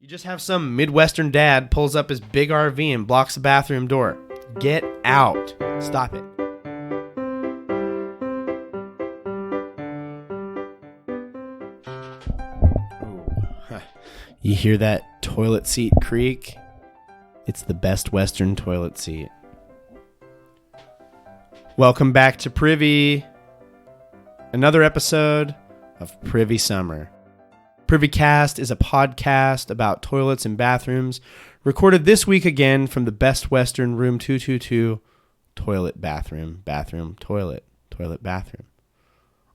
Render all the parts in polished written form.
You just have some Midwestern dad pulls up his big RV and blocks the bathroom door. Get out. Stop it. Ooh. You hear that toilet seat creak? It's the Best Western toilet seat. Welcome back to Privy. Another episode of Privy Summer. Privycast is a podcast about toilets and bathrooms, recorded this week again from the Best Western Room 222, toilet, bathroom, bathroom, toilet, toilet, bathroom.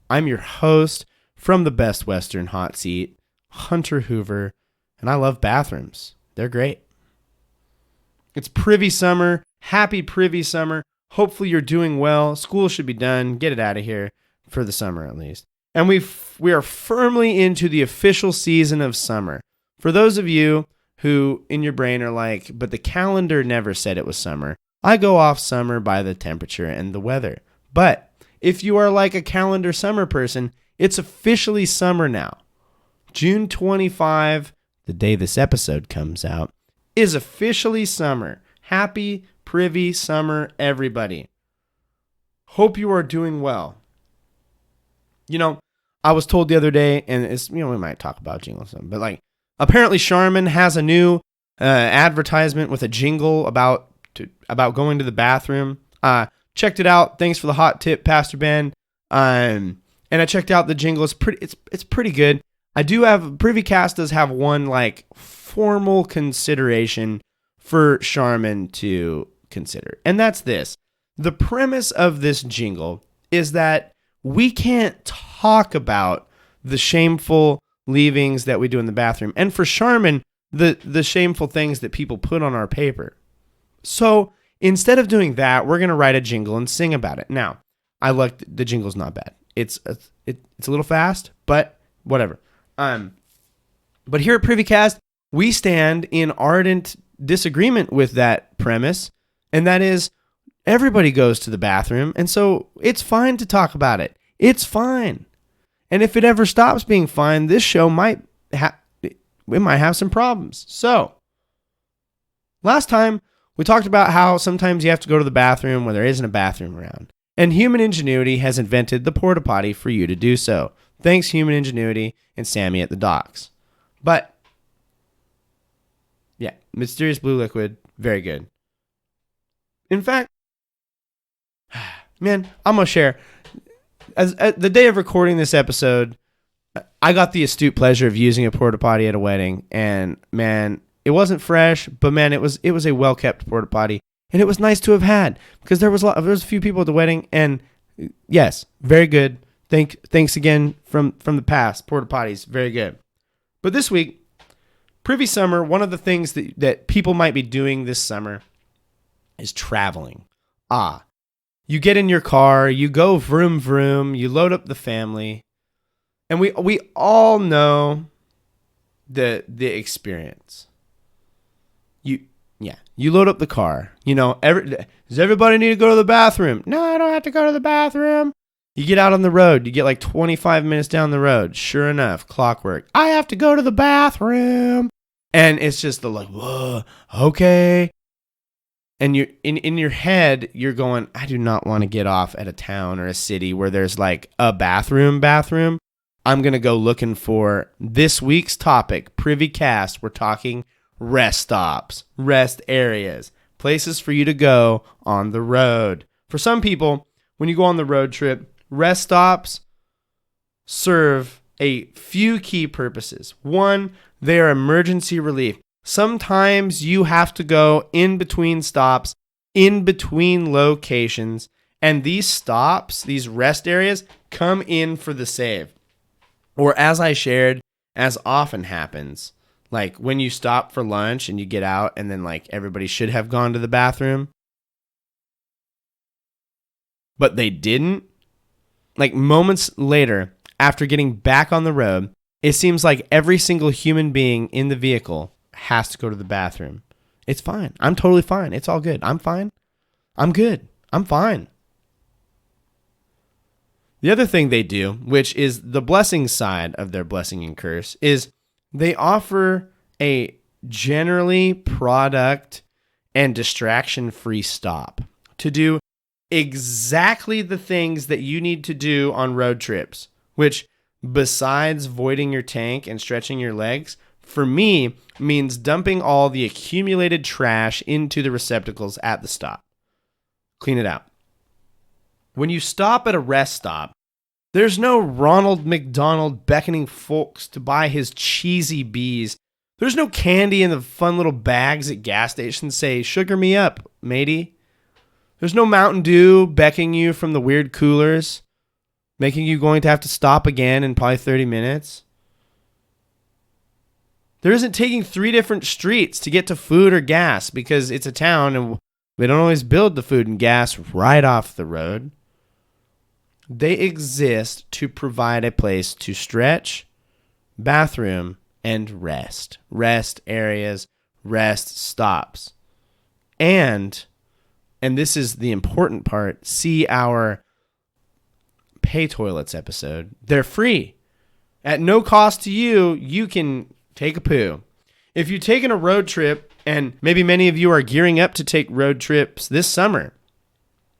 I'm your host from the Best Western hot seat, Hunter Hoover, and I love bathrooms. They're great. It's Privy Summer. Happy Privy Summer. Hopefully you're doing well. School should be done. Get it out of here for the summer at least. And we are firmly into the official season of summer. For those of you who in your brain are like, but the calendar never said it was summer. I go off summer by the temperature and the weather. But if you are like a calendar summer person, it's officially summer now. June 25, the day this episode comes out, is officially summer. Happy Privy Summer, everybody. Hope you are doing well. You know, I was told the other day, and it's, we might talk about jingles, but apparently Charmin has a new advertisement with a jingle about going to the bathroom. Checked it out. Thanks for the hot tip, Pastor Ben. And I checked out the jingle. It's pretty good. I do have Privycast does have one formal consideration for Charmin to consider, and that's this: the premise of this jingle is that we can't talk about the shameful leavings that we do in the bathroom. And for Charmin, the shameful things that people put on our paper. So instead of doing that, we're going to write a jingle and sing about it. Now, the jingle's not bad. It's a little fast, but whatever. But here at Privycast, we stand in ardent disagreement with that premise, and that is, everybody goes to the bathroom, and so it's fine to talk about it. It's fine. And if it ever stops being fine, this show might have some problems. So, last time, we talked about how sometimes you have to go to the bathroom when there isn't a bathroom around. And human ingenuity has invented the porta potty for you to do so. Thanks, human ingenuity and Sammy at the docks. But, yeah, mysterious blue liquid, very good. In fact, man, I'm going to share. As the day of recording this episode, I got the astute pleasure of using a porta potty at a wedding, and man, it wasn't fresh, but man, it was a well-kept porta potty, and it was nice to have had because there was a few people at the wedding, and yes, very good. Thanks again from the past. Porta potties, very good. But this week, Privy Summer, one of the things that people might be doing this summer is traveling. You get in your car, you go vroom vroom, you load up the family, and we all know the experience. You load up the car. Does everybody need to go to the bathroom? No, I don't have to go to the bathroom. You get out on the road, you get 25 minutes down the road. Sure enough, clockwork. I have to go to the bathroom. And it's just whoa, okay. And you're in your head, you're going, I do not want to get off at a town or a city where there's a bathroom. I'm going to go looking for this week's topic, Privycast. We're talking rest stops, rest areas, places for you to go on the road. For some people, when you go on the road trip, rest stops serve a few key purposes. One, they are emergency relief. Sometimes you have to go in between stops, in between locations, and these stops, these rest areas, come in for the save. Or as I shared, as often happens, when you stop for lunch and you get out and then everybody should have gone to the bathroom, but they didn't. Moments later, after getting back on the road, it seems like every single human being in the vehicle has to go to the bathroom. It's fine. I'm totally fine. It's all good. I'm fine. I'm good. I'm fine. The other thing they do, which is the blessing side of their blessing and curse, is they offer a generally product and distraction-free stop to do exactly the things that you need to do on road trips, which, besides voiding your tank and stretching your legs, for me means dumping all the accumulated trash into the receptacles at the stop. Clean it out. When you stop at a rest stop, there's no Ronald McDonald beckoning folks to buy his cheesy bees. There's no candy in the fun little bags at gas stations say, "Sugar me up, matey." There's no Mountain Dew beckoning you from the weird coolers, making you going to have to stop again in probably 30 minutes. There isn't taking 3 different streets to get to food or gas because it's a town and they don't always build the food and gas right off the road. They exist to provide a place to stretch, bathroom, and rest. Rest areas, rest stops. And this is the important part, see our Pay Toilets episode. They're free. At no cost to you, you can take a poo. If you've taken a road trip, and maybe many of you are gearing up to take road trips this summer,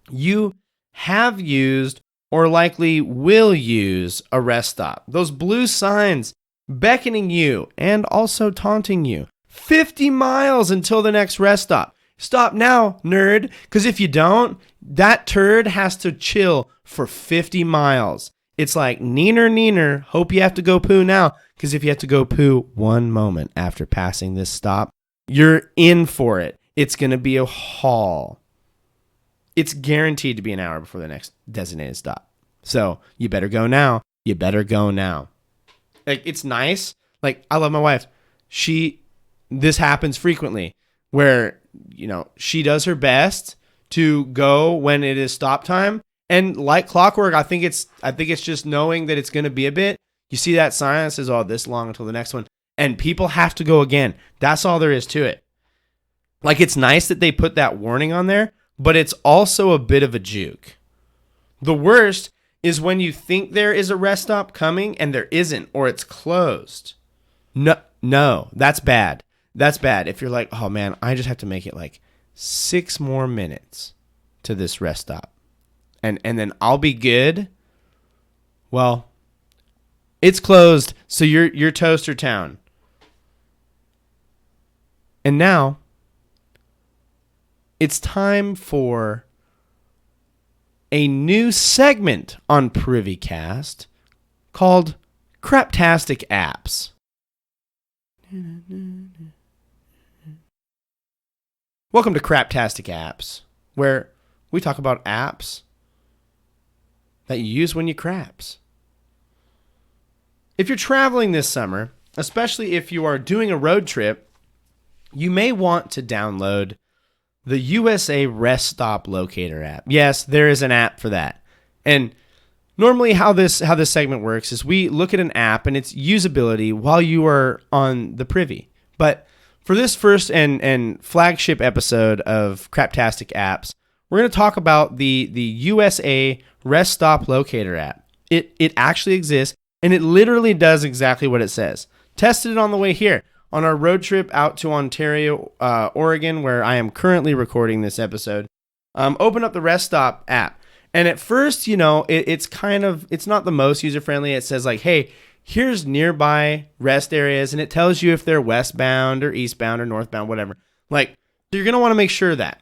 you have used or likely will use a rest stop. Those blue signs beckoning you and also taunting you. 50 miles until the next rest stop. Stop now, nerd, because if you don't, that turd has to chill for 50 miles. It's like, neener, hope you have to go poo now, because if you have to go poo one moment after passing this stop, you're in for it. It's going to be a haul. It's guaranteed to be an hour before the next designated stop. So you better go now. You better go now. Like, it's nice. Like, I love my wife. This happens frequently where, she does her best to go when it is stop time. And like clockwork, I think it's just knowing that it's going to be a bit. You see that sign that says, "Oh, this long until the next one," and people have to go again. That's all there is to it. Like, it's nice that they put that warning on there, but it's also a bit of a juke. The worst is when you think there is a rest stop coming and there isn't, or it's closed. No, that's bad. That's bad. If you're like, "Oh man, I just have to make it like 6 more minutes to this rest stop, and then I'll be good." Well, it's closed, so you're toaster town. And now it's time for a new segment on Privycast called Craptastic Apps. Welcome to Craptastic Apps, where we talk about apps that you use when you craps. If you're traveling this summer, especially if you are doing a road trip, you may want to download the USA Rest Stop Locator app. Yes, there is an app for that. And normally how this segment works is we look at an app and its usability while you are on the Privy. But for this first and flagship episode of Craptastic Apps, we're going to talk about the USA Rest Stop Locator app. It actually exists, and it literally does exactly what it says. Tested it on the way here on our road trip out to Ontario, Oregon, where I am currently recording this episode. Open up the Rest Stop app. And at first, it's not the most user-friendly. It says like, "Hey, here's nearby rest areas," and it tells you if they're westbound or eastbound or northbound, whatever. Like, you're going to want to make sure that.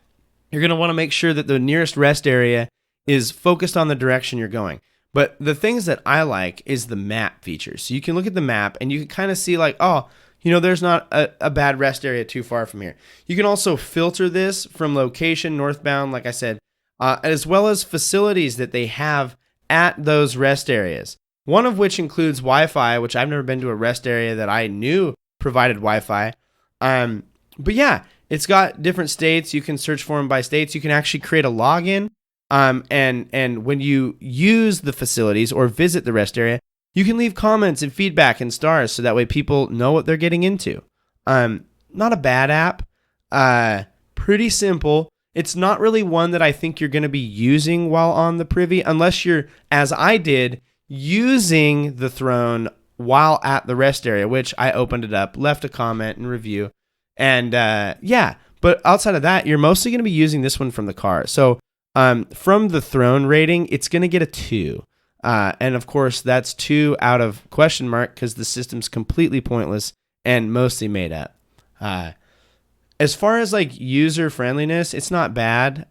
You're going to want to make sure that the nearest rest area is focused on the direction you're going. But the things that I like is the map feature. So you can look at the map and you can kind of see like, oh, there's not a bad rest area too far from here. You can also filter this from location, northbound, like I said, as well as facilities that they have at those rest areas. One of which includes Wi-Fi, which I've never been to a rest area that I knew provided Wi-Fi. But yeah, it's got different states. You can search for them by states. You can actually create a login. And when you use the facilities or visit the rest area, you can leave comments and feedback and stars so that way people know what they're getting into. Not a bad app. Pretty simple. It's not really one that I think you're going to be using while on the Privy unless you're, as I did, using the throne while at the rest area, which I opened it up, left a comment and review. And but outside of that, you're mostly going to be using this one from the car. So from the throne rating, it's going to get a 2. And of course, that's 2 out of question mark because the system's completely pointless and mostly made up. As far as like user friendliness, it's not bad.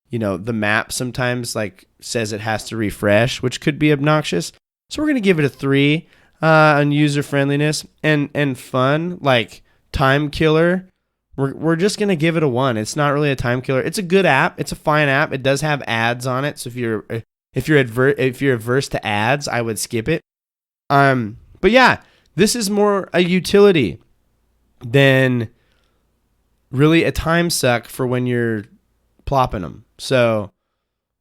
You know, the map sometimes like says it has to refresh, which could be obnoxious. So we're going to give it a 3 on user friendliness and fun, like time killer. We're just going to give it a 1. It's not really a time killer. It's a good app. It's a fine app. It does have ads on it. So if you're averse to ads, I would skip it. But yeah, this is more a utility than really a time suck for when you're plopping them. So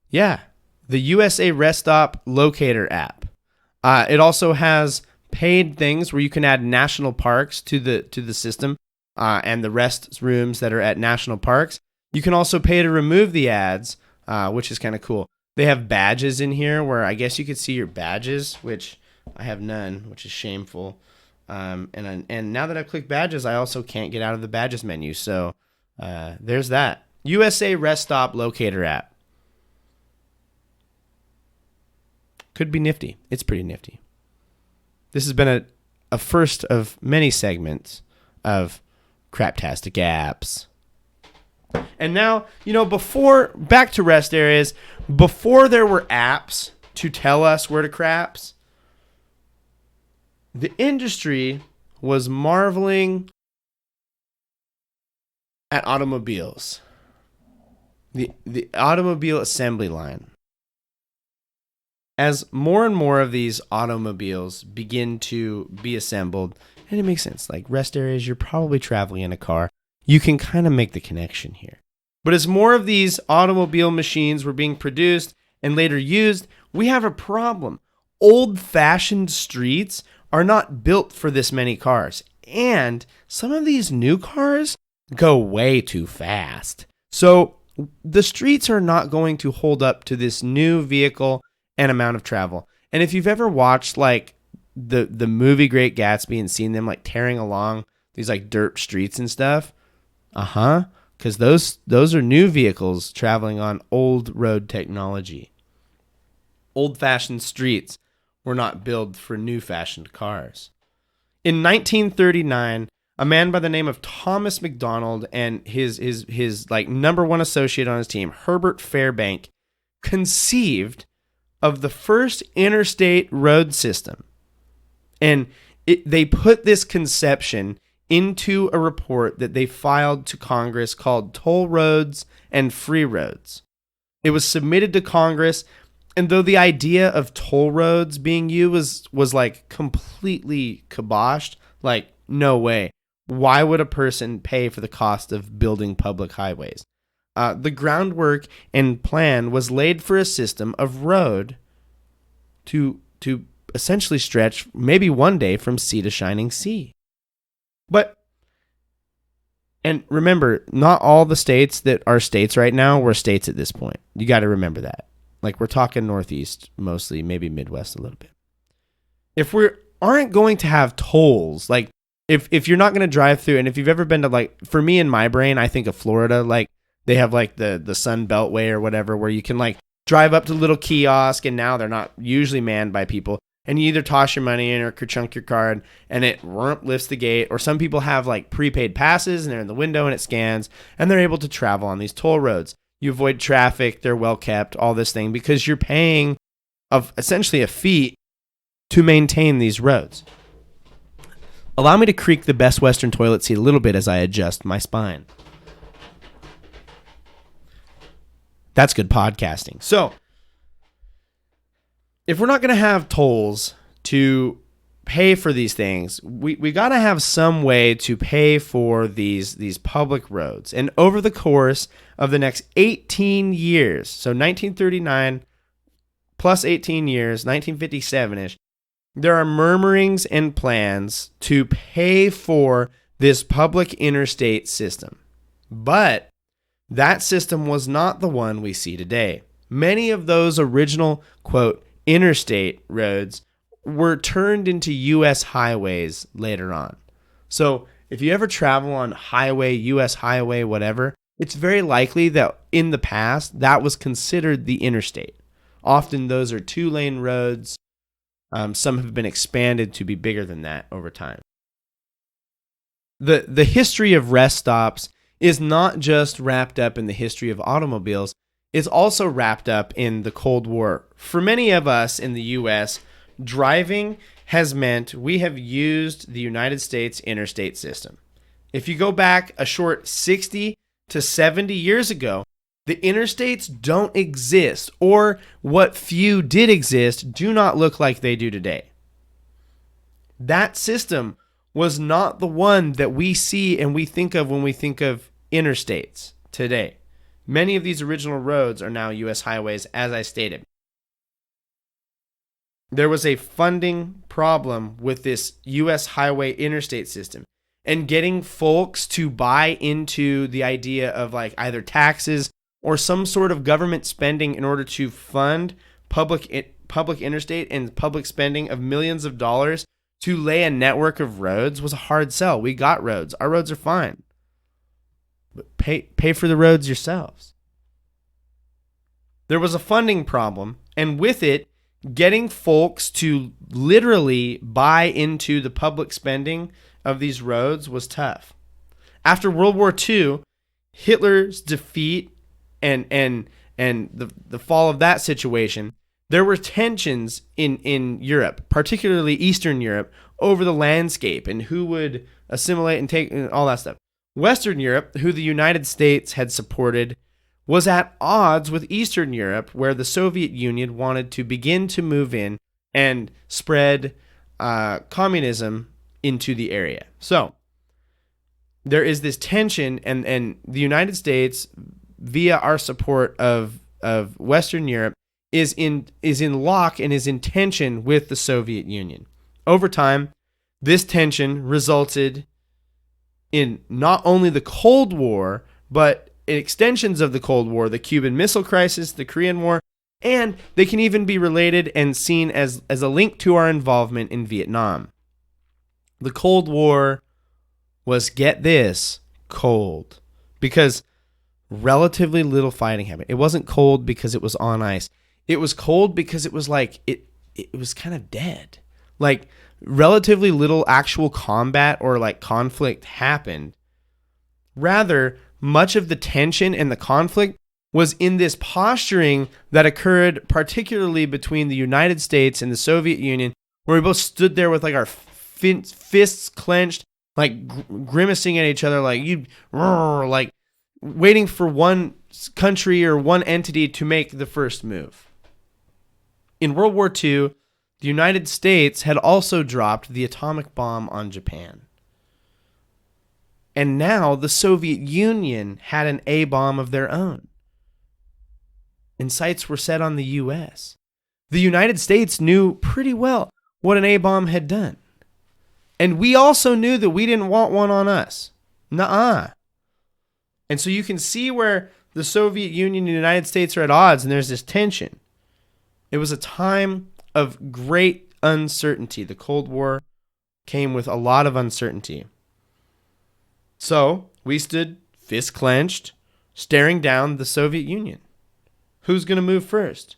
yeah, the USA Rest Stop Locator app. It also has paid things where you can add national parks to the system. And the rest rooms that are at national parks. You can also pay to remove the ads, which is kind of cool. They have badges in here where I guess you could see your badges, which I have none, which is shameful. And now that I've clicked badges, I also can't get out of the badges menu. So there's that. USA Rest Stop Locator app. Could be nifty. It's pretty nifty. This has been a first of many segments of craptastic apps. And now, back to rest areas, before there were apps to tell us where to craps, the industry was marveling at automobiles. The automobile assembly line. As more and more of these automobiles begin to be assembled, and it makes sense, like rest areas, you're probably traveling in a car. You can kind of make the connection here. But as more of these automobile machines were being produced and later used, we have a problem. Old-fashioned streets are not built for this many cars. And some of these new cars go way too fast. So the streets are not going to hold up to this new vehicle and amount of travel. And if you've ever watched like the movie Great Gatsby and seen them like tearing along these like dirt streets and stuff, because those are new vehicles traveling on old road technology. Old-fashioned streets were not built for new-fashioned cars. In 1939, a man by the name of Thomas McDonald and his like number one associate on his team, Herbert Fairbank, conceived of the first interstate road system. And they put this conception into a report that they filed to Congress called Toll Roads and Free Roads. It was submitted to Congress, and though the idea of toll roads being used was like completely kiboshed, like no way. Why would a person pay for the cost of building public highways? The groundwork and plan was laid for a system of road to essentially stretch maybe one day from sea to shining sea. And remember, not all the states that are states right now were states at this point. You got to remember that. Like we're talking Northeast mostly, maybe Midwest a little bit. If we aren't going to have tolls, like if you're not going to drive through, and if you've ever been to like, for me in my brain, I think of Florida, like they have like the Sun Beltway or whatever, where you can like drive up to a little kiosk, and now they're not usually manned by people. And you either toss your money in or chunk your card and it lifts the gate. Or some people have like prepaid passes and they're in the window and it scans and they're able to travel on these toll roads. You avoid traffic. They're well kept, all this thing, because you're paying essentially a fee to maintain these roads. Allow me to creak the Best Western toilet seat a little bit as I adjust my spine. That's good podcasting. So, if we're not going to have tolls to pay for these things, we got to have some way to pay for these public roads. And over the course of the next 18 years, so 1939 plus 18 years, 1957-ish, there are murmurings and plans to pay for this public interstate system. But that system was not the one we see today. Many of those original, quote, interstate roads were turned into U.S. highways later on. So if you ever travel on highway, US highway, whatever, it's very likely that in the past that was considered the interstate. Often those are 2-lane roads. Some have been expanded to be bigger than that over time. The history of rest stops is not just wrapped up in the history of automobiles. It's also wrapped up in the Cold War. For many of us in the U.S., driving has meant we have used the United States interstate system. If you go back a short 60 to 70 years ago, the interstates don't exist, or what few did exist do not look like they do today. That system was not the one that we see and we think of when we think of interstates today. Many of these original roads are now U.S. highways, as I stated. There was a funding problem with this U.S. highway interstate system and getting folks to buy into the idea of like either taxes or some sort of government spending in order to fund public interstate and public spending of millions of dollars to lay a network of roads was a hard sell. We got roads. Our roads are fine. But pay for the roads yourselves. There was a funding problem, and with it, getting folks to literally buy into the public spending of these roads was tough. After World War II, Hitler's defeat and the fall of that situation, there were tensions in Europe, particularly Eastern Europe, over the landscape and who would assimilate and take and all that stuff. Western Europe, who the United States had supported, was at odds with Eastern Europe, where the Soviet Union wanted to begin to move in and spread communism into the area. So there is this tension, and the United States, via our support of Western Europe, is in lock and is in tension with the Soviet Union. Over time, this tension resulted in not only the Cold War, but extensions of the Cold War, the Cuban Missile Crisis, the Korean War, and they can even be related and seen as a link to our involvement in Vietnam. The Cold War was, get this, cold, because relatively little fighting happened. It wasn't cold because it was on ice. It was cold because it was like, it was kind of dead. Like, relatively little actual combat or like conflict happened. Rather, much of the tension and the conflict was in this posturing that occurred particularly between the United States and the Soviet Union, where we both stood there with like our fists clenched, like grimacing at each other, like waiting for one country or one entity to make the first move. In World War II, the United States had also dropped the atomic bomb on Japan. And now the Soviet Union had an A-bomb of their own. And sights were set on the U.S. The United States knew pretty well what an A-bomb had done. And we also knew that we didn't want one on us. Nuh-uh. And so you can see where the Soviet Union and the United States are at odds, and there's this tension. It was a time of great uncertainty. The Cold War came with a lot of uncertainty. So we stood fist clenched, staring down the Soviet Union. Who's going to move first?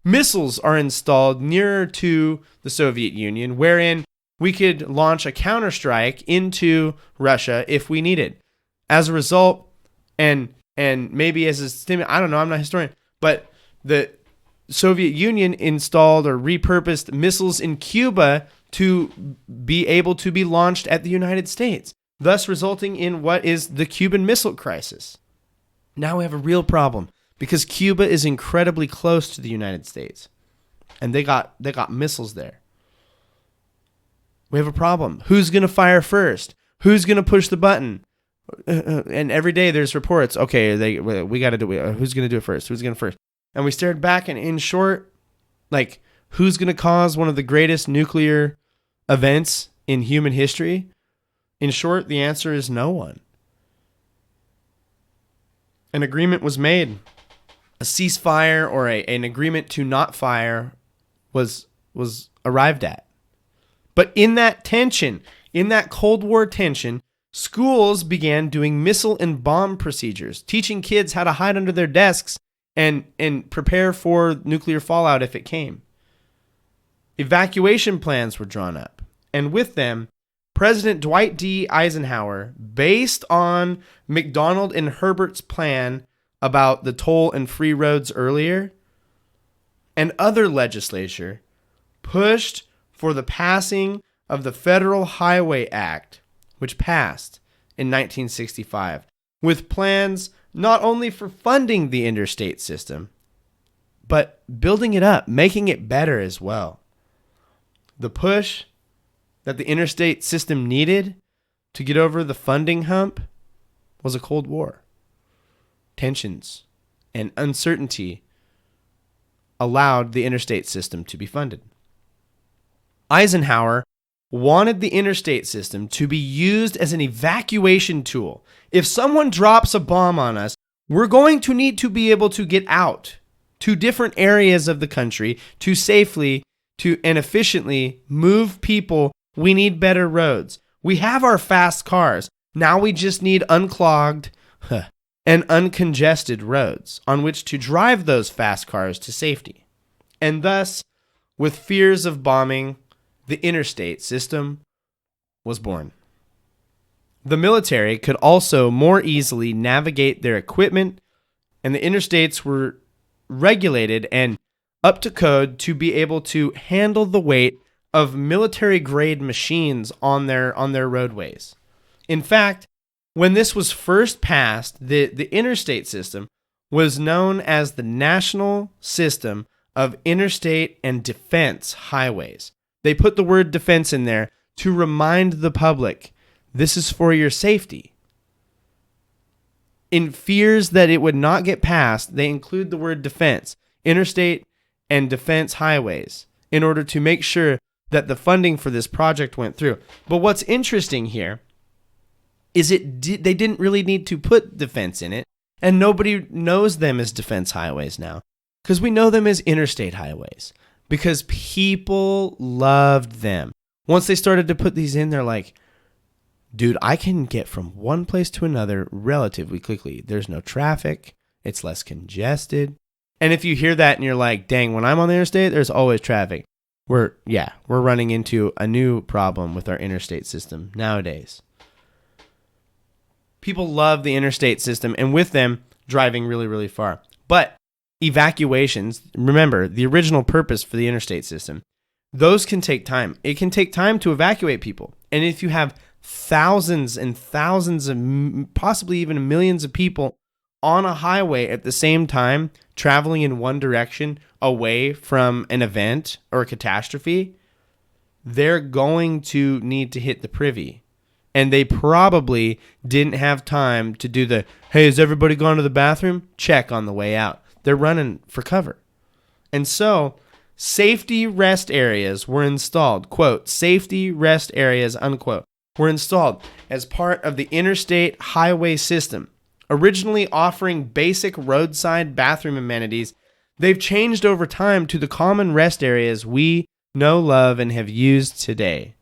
Missiles are installed nearer to the Soviet Union, wherein we could launch a counterstrike into Russia if we needed. As a result, and maybe as a stimulus, I don't know, I'm not a historian, but the Soviet Union installed or repurposed missiles in Cuba to be able to be launched at the United States, thus resulting in what is the Cuban Missile Crisis. Now we have a real problem because Cuba is incredibly close to the United States, and they got missiles there. We have a problem. Who's going to fire first? Who's going to push the button? And every day there's reports. Okay, we got to do it. Who's going to do it first? Who's going to first? And we stared back, and in short, like, who's going to cause one of the greatest nuclear events in human history? In short, the answer is no one. An agreement was made. A ceasefire or an agreement to not fire was arrived at. But in that tension, in that Cold War tension, Schools began doing missile and bomb procedures, teaching kids how to hide under their desks and prepare for nuclear fallout if it came. Evacuation plans were drawn up, and with them, President Dwight D. Eisenhower, based on McDonald and Herbert's plan about the toll and free roads earlier, and other legislature, pushed for the passing of the Federal Highway Act, which passed in 1965, with plans not only for funding the interstate system, but building it up, making it better as well. The push that the interstate system needed to get over the funding hump was a Cold War. Tensions and uncertainty allowed the interstate system to be funded. Eisenhower wanted the interstate system to be used as an evacuation tool. If someone drops a bomb on us, we're going to need to be able to get out to different areas of the country to safely and efficiently move people. We need better roads. We have our fast cars. Now we just need unclogged and uncongested roads on which to drive those fast cars to safety. And thus, with fears of bombing, the interstate system was born. The military could also more easily navigate their equipment, and the interstates were regulated and up to code to be able to handle the weight of military-grade machines on their roadways. In fact, when this was first passed, the interstate system was known as the National System of Interstate and Defense Highways. They put the word defense in there to remind the public, this is for your safety. In fears that it would not get passed, they include the word defense, interstate and defense highways, in order to make sure that the funding for this project went through. But what's interesting here is they didn't really need to put defense in it, and nobody knows them as defense highways now, because we know them as interstate highways. Because people loved them. Once they started to put these in, they're like, dude, I can get from one place to another relatively quickly. There's no traffic. It's less congested. And if you hear that and you're like, dang, when I'm on the interstate, there's always traffic. We're running into a new problem with our interstate system nowadays. People love the interstate system, and with them, driving really, really far. But evacuations, remember, the original purpose for the interstate system, those can take time. It can take time to evacuate people. And if you have thousands and thousands of, possibly even millions of people on a highway at the same time, traveling in one direction away from an event or a catastrophe, they're going to need to hit the privy. And they probably didn't have time to do the, hey, has everybody gone to the bathroom? Check on the way out. They're running for cover. And so safety rest areas were installed, quote, safety rest areas, unquote, were installed as part of the interstate highway system. Originally offering basic roadside bathroom amenities, they've changed over time to the common rest areas we know, love, and have used today.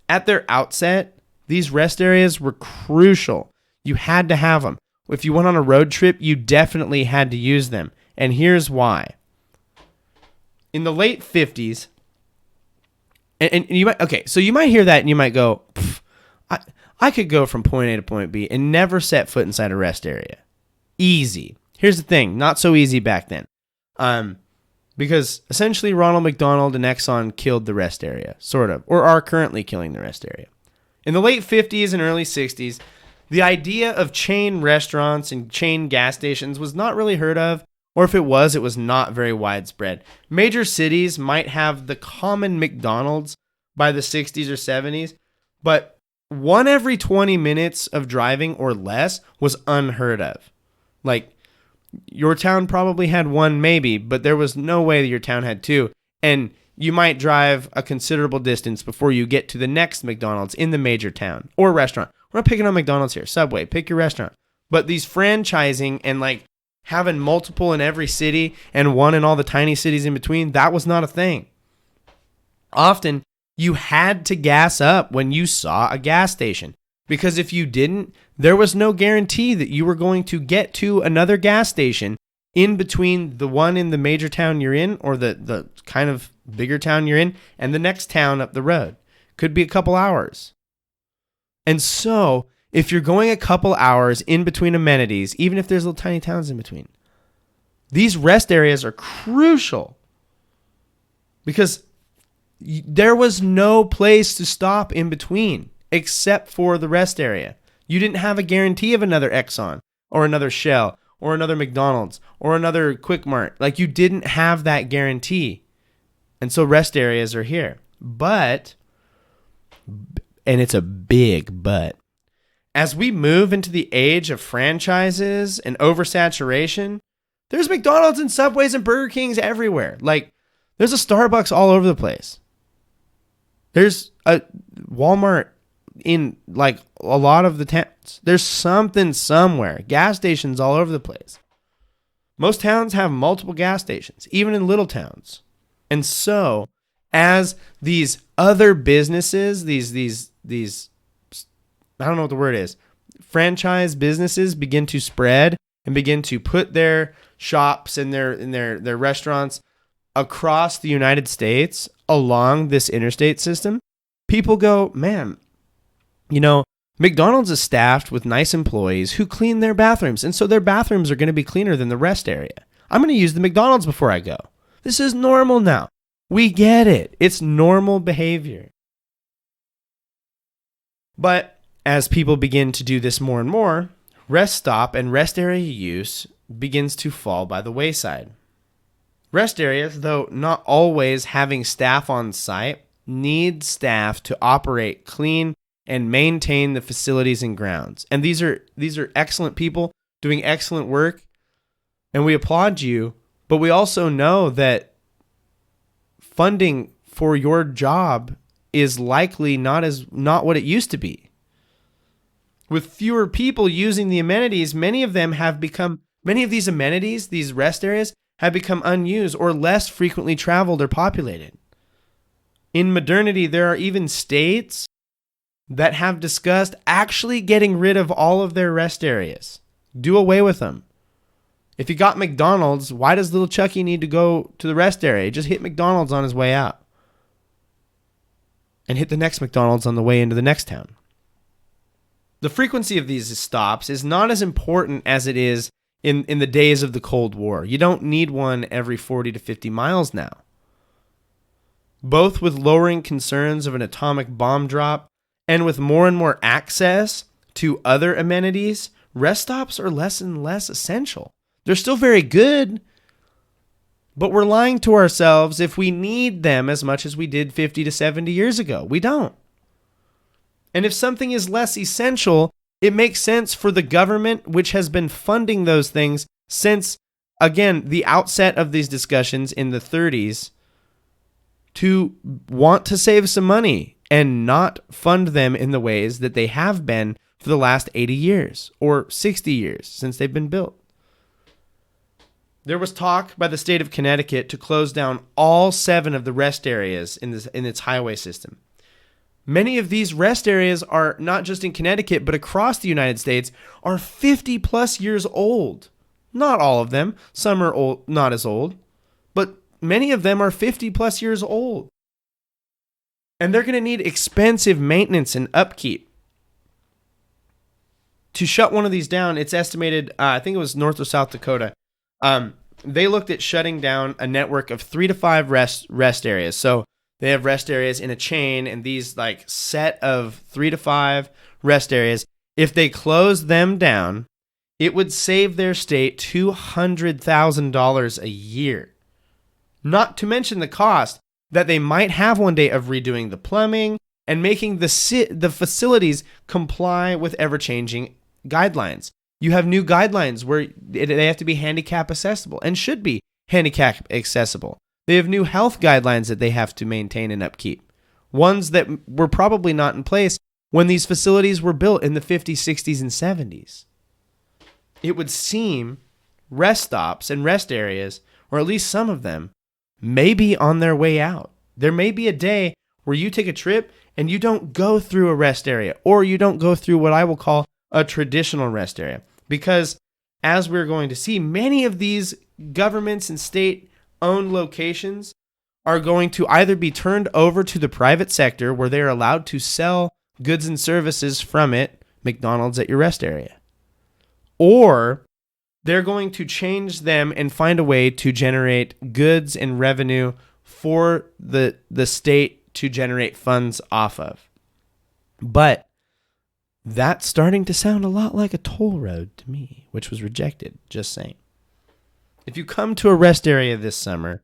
At their outset, these rest areas were crucial. You had to have them. If you went on a road trip, you definitely had to use them. And here's why. In the late 50s, and you might, so you might hear that and you might go, I could go from point A to point B and never set foot inside a rest area. Easy. Here's the thing, not so easy back then. Because essentially Ronald McDonald and Exxon killed the rest area, sort of, or are currently killing the rest area. In the late 50s and early 60s, the idea of chain restaurants and chain gas stations was not really heard of, or if it was not very widespread. Major cities might have the common McDonald's by the 60s or 70s, but 1 every 20 minutes of driving or less was unheard of. Like, your town probably had one maybe, but there was no way that your town had two. And you might drive a considerable distance before you get to the next McDonald's in the major town or restaurant. We're not picking on McDonald's here. Subway, pick your restaurant. But these franchising and like having multiple in every city and one in all the tiny cities in between, that was not a thing. Often, you had to gas up when you saw a gas station. Because if you didn't, there was no guarantee that you were going to get to another gas station in between the one in the major town you're in, or the kind of bigger town you're in, and the next town up the road. Could be a couple hours. And so if you're going a couple hours in between amenities, even if there's little tiny towns in between, these rest areas are crucial, because there was no place to stop in between except for the rest area. You didn't have a guarantee of another Exxon or another Shell or another McDonald's or another Quick Mart. Like, you didn't have that guarantee. And so rest areas are here. But, and it's a big but, as we move into the age of franchises and oversaturation, there's McDonald's and Subways and Burger Kings everywhere. Like, there's a Starbucks all over the place. There's a Walmart in like a lot of the towns. There's something somewhere. Gas stations all over the place. Most towns have multiple gas stations, even in little towns. And so, as these other businesses, these I don't know what the word is, franchise businesses begin to spread and begin to put their shops and their restaurants across the United States along this interstate system, people go, man, McDonald's is staffed with nice employees who clean their bathrooms. And so their bathrooms are going to be cleaner than the rest area. I'm going to use the McDonald's before I go. This is normal now. We get it. It's normal behavior. But as people begin to do this more and more, rest stop and rest area use begins to fall by the wayside. Rest areas, though not always having staff on site, need staff to operate clean and maintain the facilities and grounds. And these are excellent people doing excellent work, and we applaud you, but we also know that funding for your job is likely not what it used to be. With fewer people using the amenities, many of these amenities, these rest areas, have become unused or less frequently traveled or populated. In modernity, there are even states that have discussed actually getting rid of all of their rest areas. Do away with them. If you got McDonald's, why does little Chucky need to go to the rest area? Just hit McDonald's on his way out. And hit the next McDonald's on the way into the next town. The frequency of these stops is not as important as it is in the days of the Cold War. You don't need one every 40 to 50 miles now. Both with lowering concerns of an atomic bomb drop and with more and more access to other amenities, rest stops are less and less essential. They're still very good, but we're lying to ourselves if we need them as much as we did 50 to 70 years ago. We don't. And if something is less essential, it makes sense for the government, which has been funding those things since, again, the outset of these discussions in the 30s, to want to save some money and not fund them in the ways that they have been for the last 80 years or 60 years since they've been built. There was talk by the state of Connecticut to close down all 7 of the rest areas in its highway system. Many of these rest areas are not just in Connecticut, but across the United States are 50 plus years old. Not all of them. Some are old, not as old, but many of them are 50 plus years old. And they're going to need expensive maintenance and upkeep. To shut one of these down, it's estimated, I think it was North or South Dakota, they looked at shutting down a network of 3 to 5 rest areas. So they have rest areas in a chain, and these like set of 3 to 5 rest areas, if they close them down, it would save their state $200,000 a year. Not to mention the cost that they might have one day of redoing the plumbing and making the facilities comply with ever-changing guidelines. You have new guidelines where they have to be handicap accessible and should be handicap accessible. They have new health guidelines that they have to maintain and upkeep. Ones that were probably not in place when these facilities were built in the 50s, 60s, and 70s. It would seem rest stops and rest areas, or at least some of them, may be on their way out. There may be a day where you take a trip and you don't go through a rest area, or you don't go through what I will call a traditional rest area. Because as we're going to see, many of these governments and state-owned locations are going to either be turned over to the private sector where they're allowed to sell goods and services from it, McDonald's at your rest area, or they're going to change them and find a way to generate goods and revenue for the state to generate funds off of. But that's starting to sound a lot like a toll road to me, which was rejected, just saying. If you come to a rest area this summer,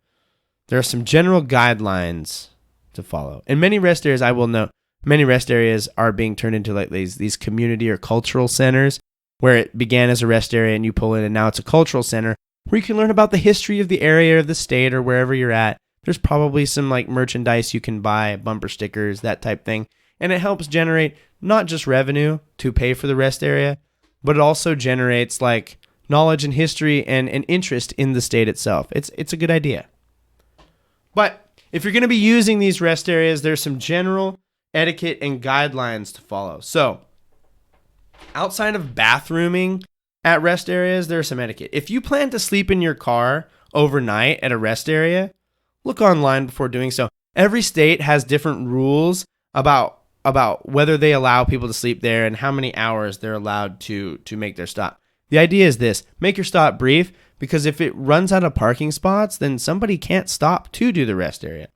there are some general guidelines to follow. And many rest areas, I will note, many rest areas are being turned into like these community or cultural centers, where it began as a rest area and you pull in and now it's a cultural center where you can learn about the history of the area or the state or wherever you're at. There's probably some like merchandise you can buy, bumper stickers, that type thing. And it helps generate not just revenue to pay for the rest area, but it also generates like knowledge and history and an interest in the state itself. It's a good idea. But if you're going to be using these rest areas, there's some general etiquette and guidelines to follow. So outside of bathrooming at rest areas, there's some etiquette. If you plan to sleep in your car overnight at a rest area, look online before doing so. Every state has different rules about whether they allow people to sleep there and how many hours they're allowed to make their stop. The idea is this: make your stop brief, because if it runs out of parking spots, then somebody can't stop to do the rest area.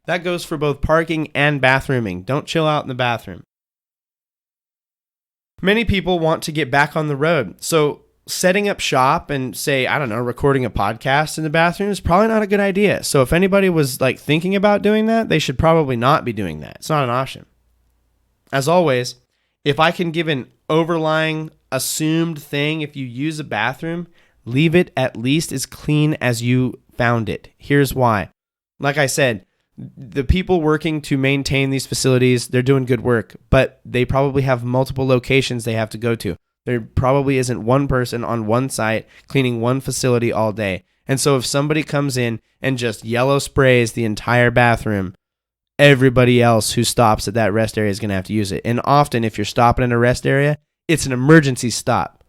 That goes for both parking and bathrooming. Don't chill out in the bathroom. Many people want to get back on the road, so setting up shop and say, I don't know, recording a podcast in the bathroom is probably not a good idea. So if anybody was like thinking about doing that, they should probably not be doing that. It's not an option. As always, if I can give an overlying assumed thing, if you use a bathroom, leave it at least as clean as you found it. Here's why. Like I said, the people working to maintain these facilities, they're doing good work, but they probably have multiple locations they have to go to. There probably isn't one person on one site cleaning one facility all day. And so if somebody comes in and just yellow sprays the entire bathroom, everybody else who stops at that rest area is going to have to use it. And often if you're stopping in a rest area, it's an emergency stop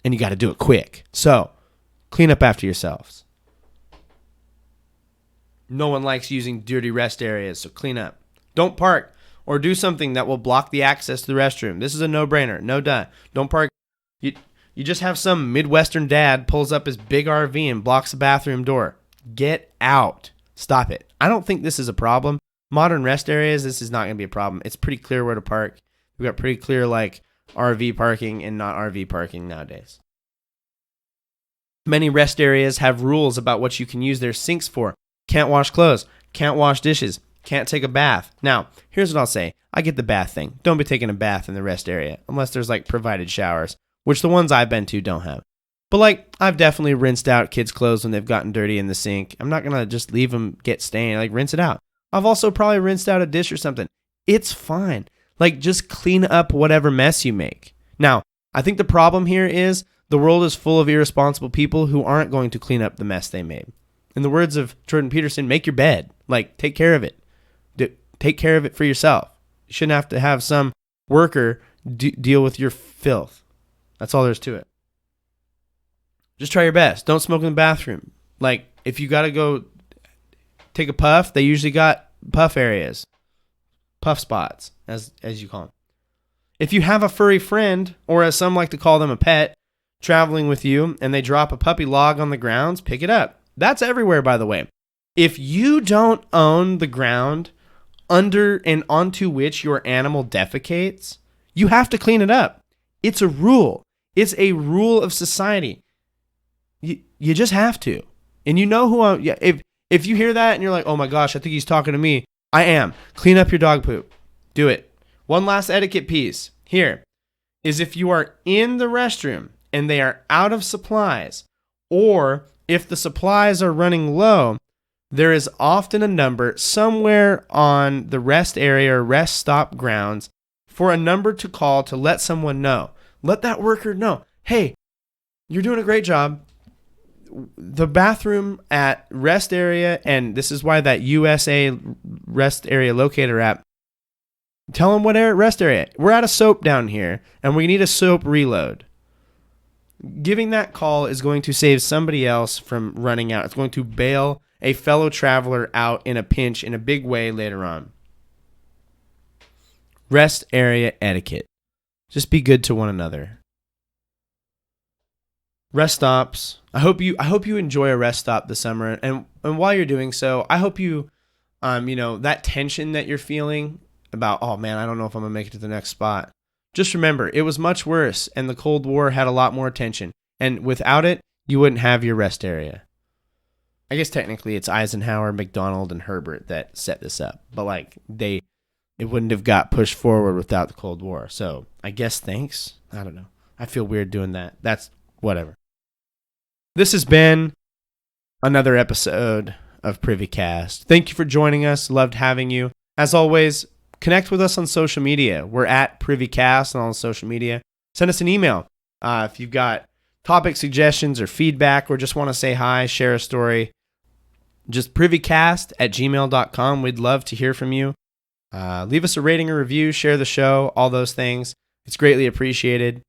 and you got to do it quick. So clean up after yourselves. No one likes using dirty rest areas, so clean up. Don't park or do something that will block the access to the restroom. This is a no-brainer. No duh. Don't park. You just have some Midwestern dad pulls up his big RV and blocks the bathroom door. Get out. Stop it. I don't think this is a problem. Modern rest areas, this is not going to be a problem. It's pretty clear where to park. We've got pretty clear like RV parking and not RV parking nowadays. Many rest areas have rules about what you can use their sinks for. Can't wash clothes, can't wash dishes, can't take a bath. Now, here's what I'll say. I get the bath thing. Don't be taking a bath in the rest area unless there's like provided showers, which the ones I've been to don't have. But like, I've definitely rinsed out kids' clothes when they've gotten dirty in the sink. I'm not going to just leave them get stained. Like, rinse it out. I've also probably rinsed out a dish or something. It's fine. Like, just clean up whatever mess you make. Now, I think the problem here is the world is full of irresponsible people who aren't going to clean up the mess they made. In the words of Jordan Peterson, make your bed. Like, take care of it. Take care of it for yourself. You shouldn't have to have some worker deal with your filth. That's all there is to it. Just try your best. Don't smoke in the bathroom. Like, if you got to go take a puff, they usually got puff areas. Puff spots, as you call them. If you have a furry friend, or as some like to call them, a pet, traveling with you, and they drop a puppy log on the grounds, pick it up. That's everywhere, by the way. If you don't own the ground under and onto which your animal defecates, you have to clean it up. It's a rule. It's a rule of society. You just have to. And you know who I'm... If you hear that and you're like, oh my gosh, I think he's talking to me, I am. Clean up your dog poop. Do it. One last etiquette piece here is if you are in the restroom and they are out of supplies, or if the supplies are running low, there is often a number somewhere on the rest area or rest stop grounds for a number to call to let someone know. Let that worker know, hey, you're doing a great job. The bathroom at rest area, and this is why that USA rest area locator app Tell them what rest area. We're out of soap down here, and we need a soap reload. Giving that call is going to save somebody else from running out. It's going to bail a fellow traveler out in a pinch in a big way later on. Rest area etiquette. Just be good to one another. Rest stops. I hope you enjoy a rest stop this summer, and while you're doing so, I hope you, that tension that you're feeling about, oh man, I don't know if I'm gonna make it to the next spot. Just remember, it was much worse, and the Cold War had a lot more tension, and without it, you wouldn't have your rest area. I guess technically it's Eisenhower, McDonald, and Herbert that set this up, but it wouldn't have got pushed forward without the Cold War. So I guess thanks. I don't know. I feel weird doing that. That's whatever. This has been another episode of Privycast. Thank you for joining us. Loved having you. As always, connect with us on social media. We're at Privycast on all social media. Send us an email if you've got topic suggestions or feedback or just want to say hi, share a story. Just privycast@gmail.com. We'd love to hear from you. Leave us a rating or review, share the show, all those things. It's greatly appreciated.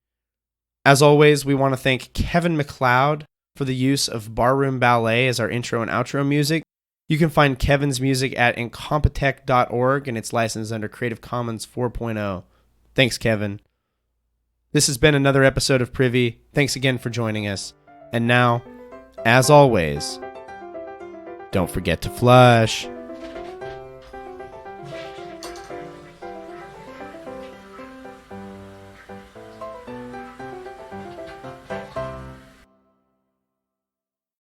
As always, we want to thank Kevin MacLeod for the use of Barroom Ballet as our intro and outro music. You can find Kevin's music at incompetech.org, and it's licensed under Creative Commons 4.0. Thanks, Kevin. This has been another episode of Privy. Thanks again for joining us. And now, as always, don't forget to flush.